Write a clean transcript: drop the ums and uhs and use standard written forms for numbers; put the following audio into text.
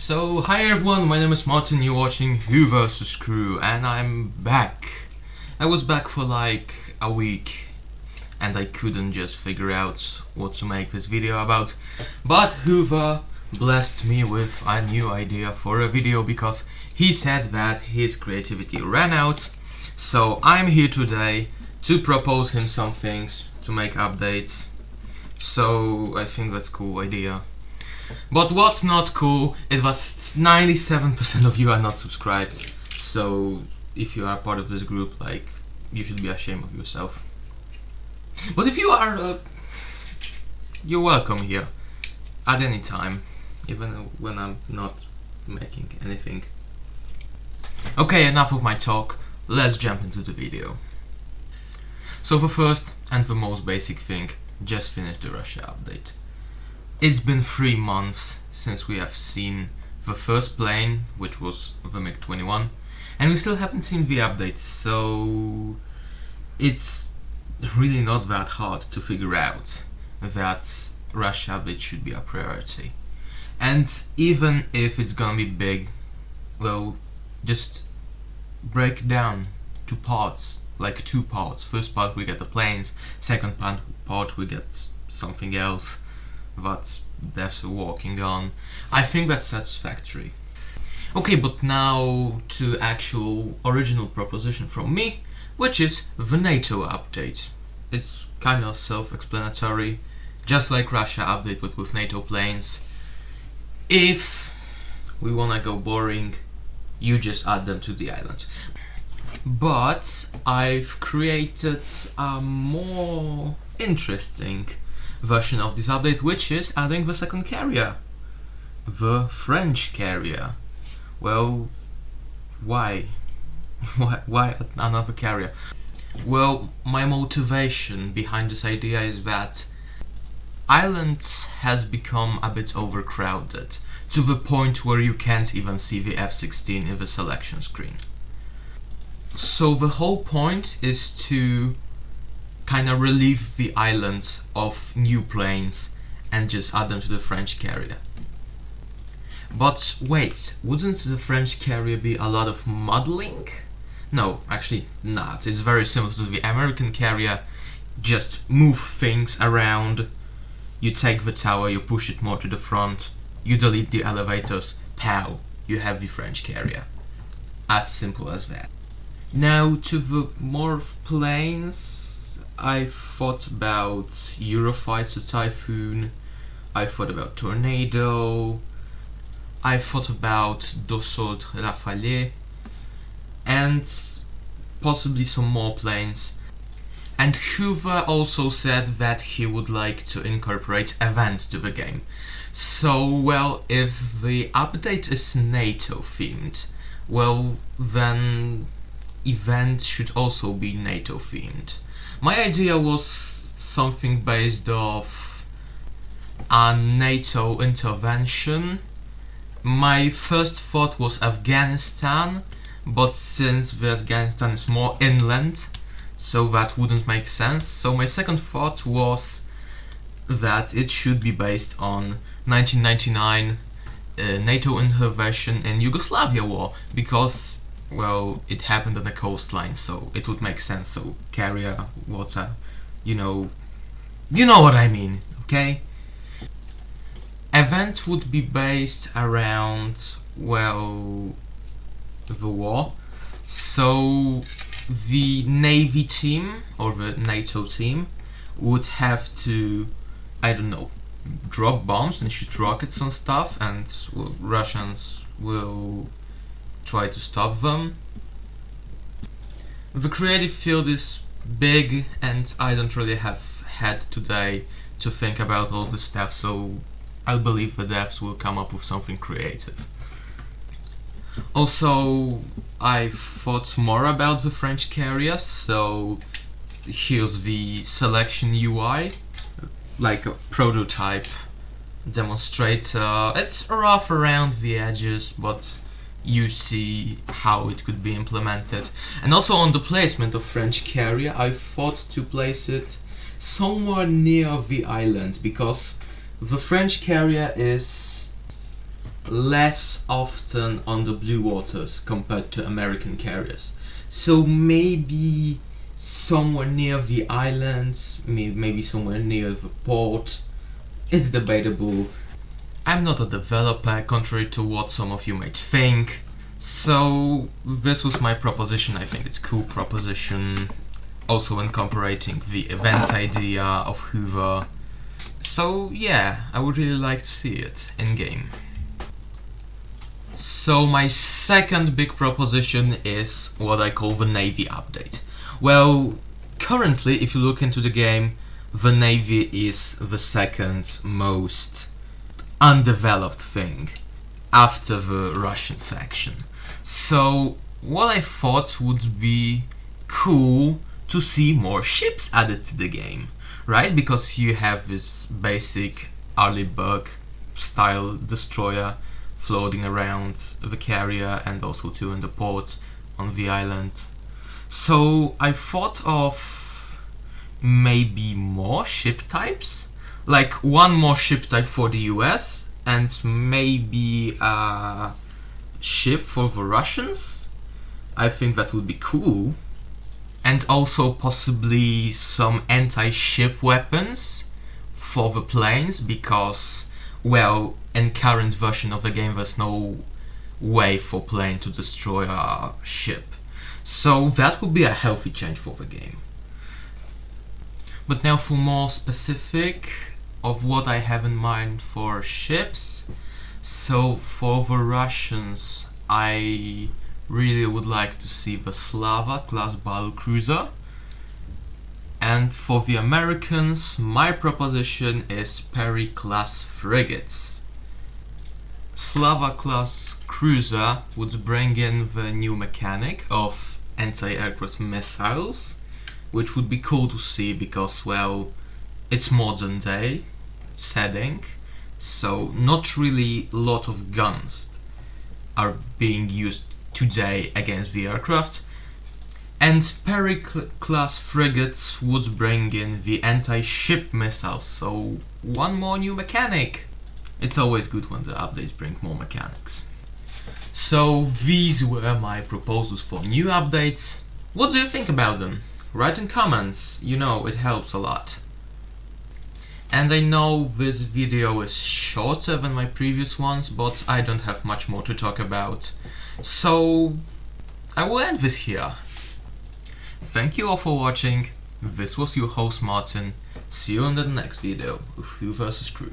So, hi everyone, my name is Martin, you're watching HooVerse's crew, and I'm back. I was back for like a week, and I couldn't just figure out what to make this video about, but Hoover blessed me with a new idea for a video because he said that his creativity ran out, so I'm here today to propose him some things, to make updates, so I think that's a cool idea. But what's not cool is that 97% of you are not subscribed, so if you are part of this group, like, you should be ashamed of yourself. But if you are, you're welcome here, at any time, even when I'm not making anything. Okay, enough of my talk, let's jump into the video. So the first and the most basic thing, just finished the Russia update. It's been 3 months since we have seen the first plane, which was the MiG-21, and we still haven't seen the updates, so it's really not that hard to figure out that Russia update should be a priority. And even if it's gonna be big, well, just break down to parts, like 2 parts. First part we get the planes, second part we get something else that devs are working on. I think that's satisfactory. Okay, but now to actual original proposition from me, which is the Nato update. It's kind of self-explanatory, just like Russia update but with Nato planes. If we wanna go boring, you just add them to the island. But I've created a more interesting version of this update, which is adding the second carrier, the French carrier. Well, why? Why another carrier? Well, my motivation behind this idea is that Ireland has become a bit overcrowded, to the point where you can't even see the F-16 in the selection screen. So the whole point is to kind of relieve the island of new planes and just add them to the French carrier. But wait, wouldn't the French carrier be a lot of modeling? No, actually not. It's very similar to the American carrier. Just move things around, you take the tower, you push it more to the front, you delete the elevators, pow, you have the French carrier. As simple as that. Now to the more planes, I thought about Eurofighter Typhoon, I thought about Tornado, I thought about Dassault Rafale, and possibly some more planes. And Hoover also said that he would like to incorporate events to the game. So, well, if the update is NATO themed, well, then event should also be NATO themed. My idea was something based off a NATO intervention. My first thought was Afghanistan, but since the Afghanistan is more inland, so that wouldn't make sense. So my second thought was that it should be based on 1999 NATO intervention in Yugoslavia war, because, well, it happened on the coastline, so it would make sense. So carrier, water, you know what I mean, okay? Event would be based around, well, the war. So the Navy team, or the NATO team, would have to, I don't know, drop bombs and shoot rockets and stuff, and well, Russians will try to stop them. The creative field is big, and I don't really have had today to think about all this stuff, so I'll believe the devs will come up with something creative. Also, I thought more about the French carrier, so here's the selection UI, like a prototype demonstrator. It's rough around the edges, but you see how it could be implemented. And also on the placement of French carrier, I thought to place it somewhere near the island, because the French carrier is less often on the blue waters compared to American carriers. So maybe somewhere near the islands, maybe somewhere near the port. It's debatable. I'm not a developer, contrary to what some of you might think. So this was my proposition. I think it's a cool proposition. Also incorporating the events idea of Hoover. So yeah, I would really like to see it in game. So my second big proposition is what I call the Navy update. Well, currently if you look into the game, the Navy is the second most undeveloped thing after the Russian faction. So what I thought would be cool to see more ships added to the game, right? Because you have this basic Arleigh style destroyer floating around the carrier and also too in the port on the island. So I thought of maybe more ship types, like one more ship type for the US and maybe a ship for the Russians. I think that would be cool. And also possibly some anti-ship weapons for the planes, because, well, in current version of the game there's no way for plane to destroy a ship. So that would be a healthy change for the game. But now for more specific of what I have in mind for ships. So for the Russians, I really would like to see the Slava class battle cruiser. And for the Americans, my proposition is Perry class frigates. Slava class cruiser would bring in the new mechanic of anti-aircraft missiles, which would be cool to see because, well, it's modern day setting, so not really a lot of guns are being used today against the aircraft. And Perry class frigates would bring in the anti-ship missiles, so one more new mechanic. It's always good when the updates bring more mechanics. So these were my proposals for new updates. What do you think about them? Write in comments, you know, it helps a lot. And I know this video is shorter than my previous ones, but I don't have much more to talk about. So I will end this here. Thank you all for watching. This was your host Martin. See you in the next video of HooVerse's Crew.